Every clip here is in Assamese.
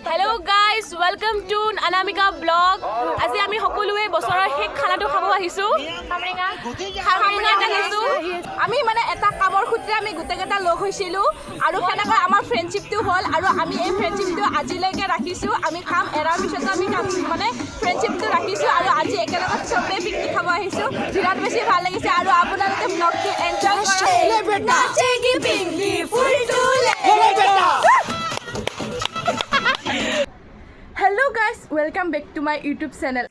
Hello guys, welcome to Anamika vlog. আজি আমি সকলোৱে বছৰৰ শেষ খানাটো খাব আহিছো। খামৰেঙা আহিছো। আমি মানে এটা কামৰ সূত্ৰে আমি গোটেইকেইটা লগ হৈছিলো আৰু সেনেকৈ আমাৰ ফ্ৰেণ্ডশ্বিপটো হ'ল আৰু আমি এই ফ্ৰেণ্ডশ্বিপটো আজিলৈকে ৰাখিছো। আমি খাম এৰাৰ পিছত আমি মানে ফ্ৰেণ্ডশ্বিপটো ৰাখিছো আৰু আজি একেলগে চবেই পিকনিক খাব আহিছো। বিৰাট বেছি ভাল লাগিছে আৰু আপোনালোকে ব্লগটো এনজয় কৰক। নাচেগি picnic ফুলটুলে। Hello guys, welcome back to my YouTube channel.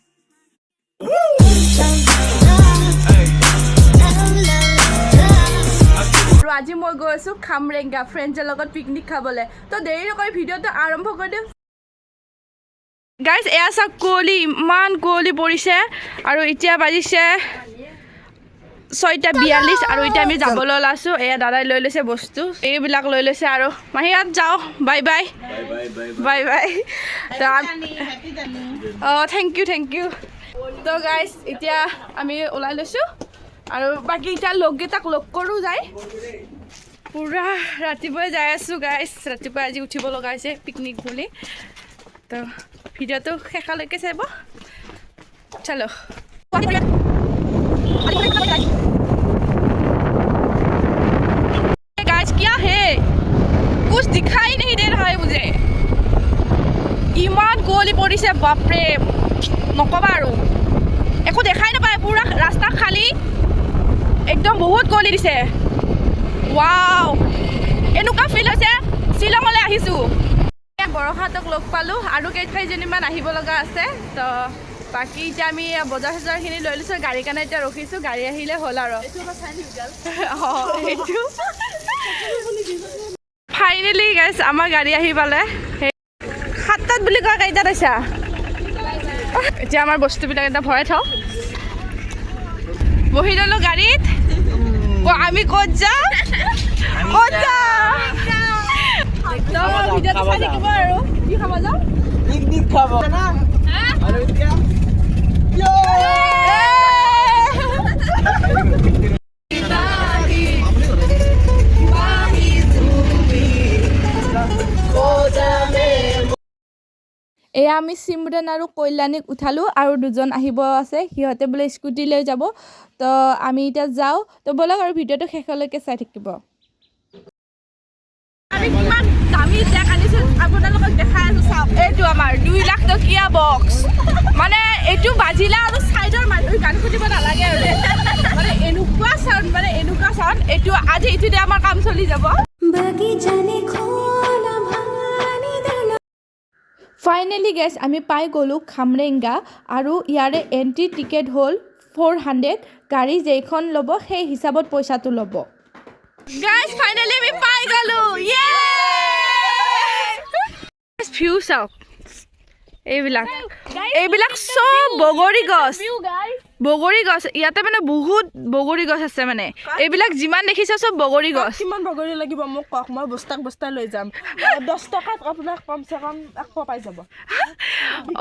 আজি মই গৈ আছো খামৰেঙা ফ্ৰেণ্ডৰ লগত পিকনিক খাবলৈ। তো দেৰি নকৰি ভিডিঅ'টো আৰম্ভ কৰি দিওঁ। গাইজ এয়া চাওক কুঁৱলী, ইমান কুঁৱলী পৰিছে আৰু এতিয়া বাজিছে 6:42 আৰু এতিয়া আমি যাবলৈ ওলাইছোঁ। এয়া দাদাই লৈ লৈছে বস্তু, এইবিলাক লৈ লৈছে আৰু মাহীহঁত যাওঁ, বাই বাই বাই বাই। অঁ থেংক ইউ। তো গাইজ এতিয়া আমি ওলাই লৈছোঁ আৰু বাকী এতিয়া লগকেইটাক লগ কৰোঁ যায়। পূৰা ৰাতিপুৱাই যাই আছোঁ গাইজ, ৰাতিপুৱা আজি উঠিব লগা হৈছে পিকনিক বুলি। তো ভিডিঅ'টো শেষলৈকে চাব চলো। क्या है कुछ दिखाई नहीं दे रहा है मुझे। इमान कुँवली परिছে बापरे नकबा আৰু একো দেখাই নাপায়, পুৰা ৰাস্তা খালী, একদম বহুত কুঁৱলী দিছে। ৱাও, এনেকুৱা ফিল হৈছে শ্বিলঙলৈ আহিছোঁ। বৰষাহঁতক লগ পালোঁ আৰু কেইজনীমান আহিব লগা আছে। তো বাকী এতিয়া আমি বজাৰ চজাৰখিনি লৈ লৈছোঁ, গাড়ীৰ কাৰণে এতিয়া ৰখিছোঁ, গাড়ী আহিলে হ'ল আৰু। অঁ সেইটো ফাইনেলি গাইছ আমাৰ গাড়ী আহি পালে। 7টাত বুলি কয়, কেইটাত আছা? এতিয়া আমাৰ বস্তুবিলাক এটা ভৰাই থওঁ, বহি ল'লোঁ গাড়ীত। আমি ক'ত যাওঁ ভিডিঅ'টো চাই থাকিব আৰু কি খাব যাওঁ, পিকনিক খাব। এয়া আমি চিমৰন আৰু কল্যাণীক উঠালোঁ আৰু দুজন আহিব আছে, সিহঁতে বোলে স্কুটি লৈ যাব। তো আমি এতিয়া যাওঁ, তো ব'লক আৰু ভিডিঅ'টো শেষলৈকে চাই থাকিব। আমি কিমান দামী বেগ আনিছোঁ আপোনালোকক দেখাই আছোঁ, চাওক। এইটো আমাৰ 2 লাখ টকীয়া বক্স, মানে এইটো বাজিলে আৰু ছাইডৰ মানুহ গান শুনিব নালাগে আৰু মানে এনেকুৱা চাউণ্ড এইটো আজি এইটোতে আমাৰ কাম চলি যাব। ফাইনেলি গেছ আমি পাই গ'লোঁ খামৰেঙা আৰু ইয়াৰে এণ্ট্ৰি টিকেট হ'ল 400। গাড়ী যেইখন ল'ব সেই হিচাপত পইচাটো ল'ব। গাইজ ফাইনেলি আমি পাই গ'লোঁ, ভিউ চাওক, এইবিলাক চব বগৰী গছ। ইয়াতে মানে বহুত বগৰী গছ আছে, মানে এইবিলাক যিমান দেখিছে চব বগৰী গছ। কিমান বগৰী লাগিব মোক কওক, মই বস্তা লৈ যাম। 10 টকাত আপোনাক কমচে কম 100 পাই যাব।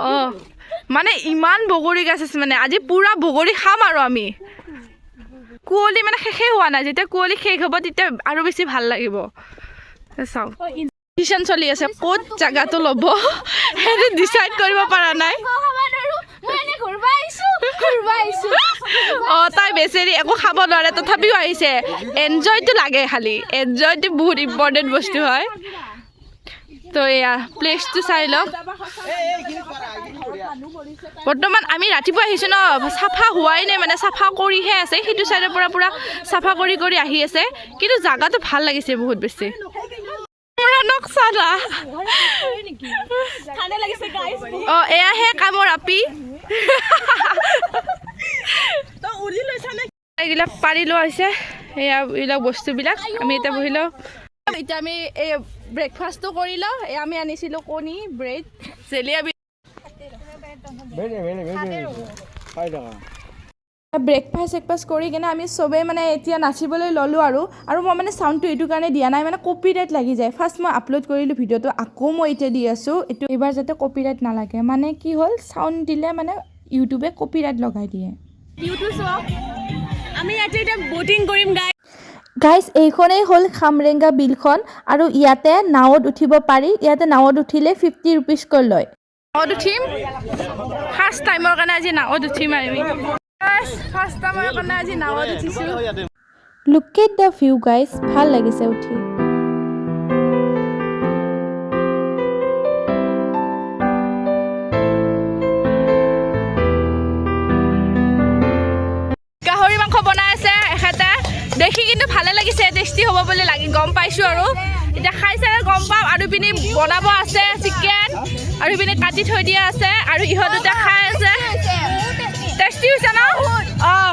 অঁ মানে ইমান বগৰী গছ আছে, মানে আজি পুৰা বগৰী খাম আৰু আমি। কুঁৱলী মানে শেষেই হোৱা নাই, যেতিয়া কুঁৱলী শেষ হ'ব তেতিয়া আৰু বেছি ভাল লাগিব। চাওক ডিচিশ্যন চলি আছে, ক'ত জেগাটো ল'ব সেইটো ডিচাইড কৰিব পৰা নাই। অঁ তাই বেচেৰি একো খাব নোৱাৰে, তথাপিও আহিছে। এনজয়টো লাগে, খালি এনজয়টো বহুত ইম্পৰ্টেণ্ট বস্তু হয়। তো এয়া প্লেচটো চাই লওক। বৰ্তমান আমি ৰাতিপুৱা আহিছোঁ ন, চাফা হোৱাই নাই, মানে চাফা কৰিহে আছে। সেইটো চাইডৰ পৰা পুৰা চাফা কৰি আহি আছে, কিন্তু জাগাটো ভাল লাগিছে বহুত বেছি। অঁ এয়াহে কামৰ আপি। এইবিলাক পাৰি লোৱা হৈছে, এইবিলাক বস্তুবিলাক আমি এতিয়া বহি লওঁ। এতিয়া আমি এই ব্ৰেকফাষ্টটো কৰি লওঁ। আমি আনিছিলোঁ কণী, ব্ৰেড, জেলিয়াবি। ব্ৰেকফাষ্ট কৰি কিনে আমি চবেই মানে এতিয়া নাচিবলৈ ল'লোঁ আৰু মই মানে চাউণ্ডটো এইটো কাৰণে দিয়া নাই, মানে কপিৰাইট লাগি যায়। ফাৰ্ষ্ট মই আপলোড কৰিলোঁ ভিডিঅ'টো, আকৌ মই এতিয়া দি আছোঁ। এইবাৰ যাতে কপিৰাইট নালাগে, মানে কি হ'ল চাউণ্ড দিলে মানে ইউটিউবে কপিৰাইট লগাই দিয়ে। ইউটিউব চাওক, আমি ইয়াতে এতিয়া বটিং কৰিম গাইজ। গাইজ এইখনেই হ'ল খামৰেংগা বিলখন আৰু ইয়াতে নাৱত উঠিব পাৰি ইয়াতে নাৱত উঠিলে 50 ৰুপিজকৈ লয় নাৱত উঠিম ফাৰ্ষ্ট টাইমৰ কাৰণে আজি নাৱত উঠিম আমি ফাৰ্ষ্ট টাইমৰ কাৰণে আজি নাৱত উঠিছোঁ look at the view guys ভাল লাগিছে উঠি গাহৰি মাংস বনাই আছে এখেতে দেখি কিন্তু ভালে লাগিছে টেষ্টি হ'ব বুলি লাগি গম পাইছোঁ আৰু এতিয়া খাইছে গম পাম আৰু পিনি বনাব আছে চিকেন আৰু পিনি কাটি থৈ দিয়া আছে আৰু ইহঁত দুটা খাই আছে টেষ্টি হৈছে ন অঁ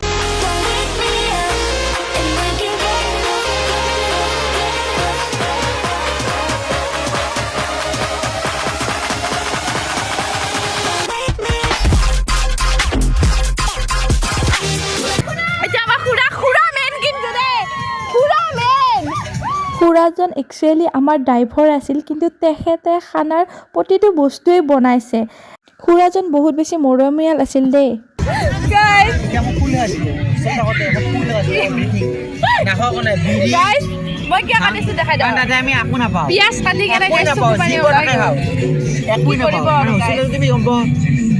খুৰাজন একচুৱেলি আমাৰ ড্ৰাইভাৰ আছিল কিন্তু তেখেতে খানাৰ প্ৰতিটো বস্তুৱেই বনাইছে খুৰাজন বহুত বেছি মৰমীয়াল আছিল দেই মই কিয় কাটিছোঁ দেখাই দিওঁ আমি একো নাপাওঁ পিঁয়াজ কাটি কেনে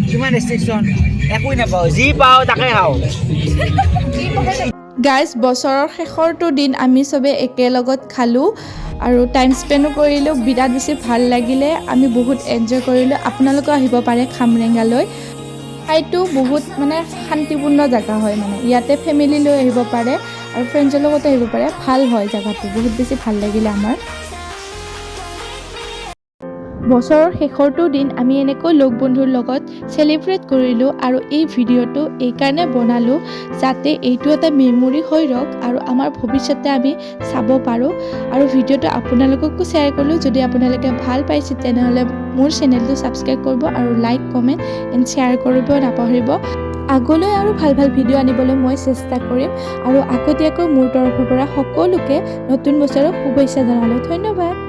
কিমান ৰেষ্ট্ৰিকশ্যন একোৱেই নাপাওঁ যি পাওঁ তাকে খাওঁ গাইজ বছৰৰ শেষৰটো দিন আমি চবে একেলগত খালোঁ আৰু টাইম স্পেণ্ডো কৰিলোঁ বিৰাট বেছি ভাল লাগিলে আমি বহুত এনজয় কৰিলোঁ আপোনালোকেও আহিব পাৰে খামৰেংগালৈ ঠাইটো বহুত মানে শান্তিপূৰ্ণ জেগা হয় মানে ইয়াতে ফেমিলি লৈ আহিব পাৰে আৰু ফ্ৰেণ্ডছৰ লগতো আহিব পাৰে ভাল হয় জেগাটো বহুত বেছি ভাল লাগিলে আমাৰ বছৰৰ শেষৰটো দিন আমি এনেকৈ লগ বন্ধুৰ লগত চেলিব্ৰেট কৰিলোঁ আৰু এই ভিডিঅ'টো এইকাৰণে বনালোঁ যাতে এইটো এটা মেমৰি হৈ ৰওক আৰু আমাৰ ভৱিষ্যতে আমি চাব পাৰোঁ আৰু ভিডিঅ'টো আপোনালোককো শ্বেয়াৰ কৰিলোঁ যদি আপোনালোকে ভাল পাইছে তেনেহ'লে মোৰ চেনেলটো ছাবস্ক্ৰাইব কৰিব আৰু লাইক কমেণ্ট এণ্ড শ্বেয়াৰ কৰিব নাপাহৰিব আগলৈ আৰু ভাল ভাল ভিডিঅ' আনিবলৈ মই চেষ্টা কৰিম আৰু আগতীয়াকৈ মোৰ তৰফৰ পৰা সকলোকে নতুন বছৰৰ শুভেচ্ছা জনালোঁ ধন্যবাদ